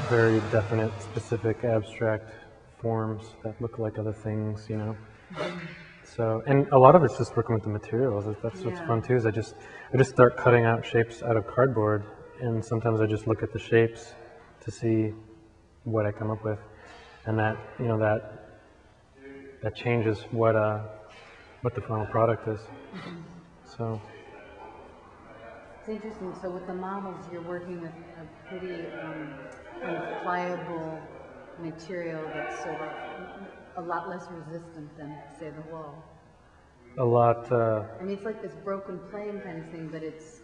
very definite, specific, abstract forms that look like other things, you know. So, and a lot of it's just working with the materials. That's what's fun too. Is I just start cutting out shapes out of cardboard, and sometimes I just look at the shapes to see what I come up with, and that, you know, that changes what the final product is. So. It's interesting. So with the models, you're working with a pretty kind of pliable material that's sort of a lot less resistant than, say, the wall. A lot. I mean, it's like this broken plane kind of thing, but it's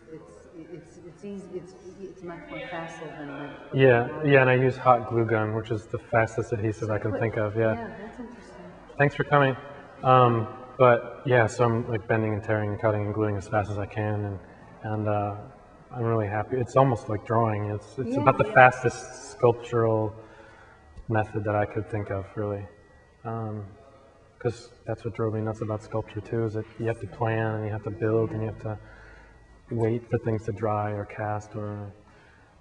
easy. It's much more facile than the. Yeah, and I use hot glue gun, which is the fastest adhesive I can think of. Yeah. Yeah, that's interesting. Thanks for coming. But yeah, so I'm like bending and tearing and cutting and gluing as fast as I can, and I'm really happy. It's almost like drawing. It's about the fastest sculptural method that I could think of, really. Because that's what drove me nuts about sculpture too, is that you have to plan and you have to build and you have to wait for things to dry or cast or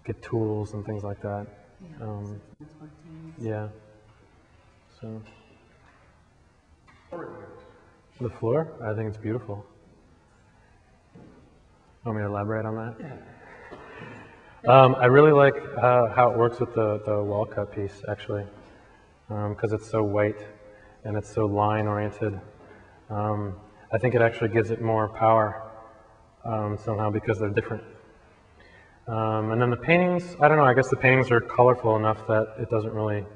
get tools and things like that. Yeah. So. The floor? I think it's beautiful. Want me to elaborate on that? Yeah. I really like how it works with the wall cut piece, actually, because it's so white and it's so line oriented. I think it actually gives it more power somehow because they're different. And then the paintings, I don't know, I guess the paintings are colorful enough that it doesn't really,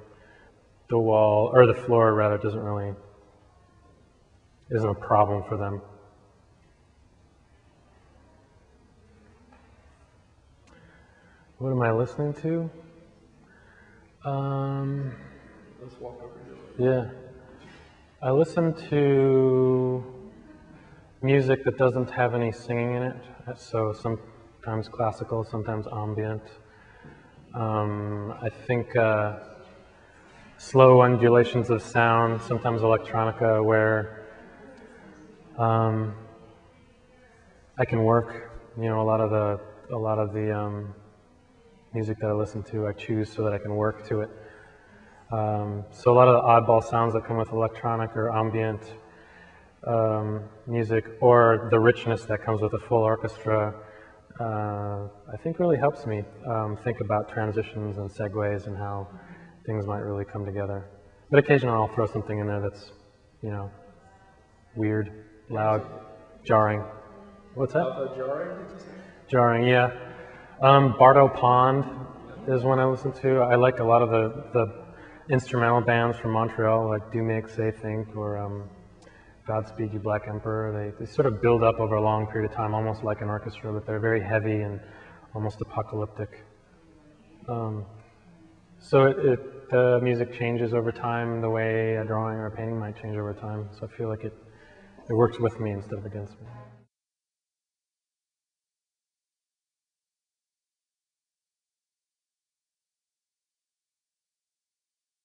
the wall, or the floor rather, doesn't really, isn't a problem for them. What am I listening to? Let's walk over here. Yeah. I listen to music that doesn't have any singing in it, so sometimes classical, sometimes ambient. I think slow undulations of sound, sometimes electronica, where I can work. You know, a lot of the music that I listen to, I choose so that I can work to it. So a lot of the oddball sounds that come with electronic or ambient music, or the richness that comes with a full orchestra, I think really helps me think about transitions and segues and how things might really come together. But occasionally I'll throw something in there that's, you know, weird, loud, jarring. What's that? Jarring, did you say? Jarring, yeah. Bardo Pond is one I listen to. I like a lot of the instrumental bands from Montreal, like Do Make, Say, Think, or Godspeed You Black Emperor. They sort of build up over a long period of time, almost like an orchestra, but they're very heavy and almost apocalyptic. So the music changes over time the way a drawing or a painting might change over time. So I feel like it works with me instead of against me.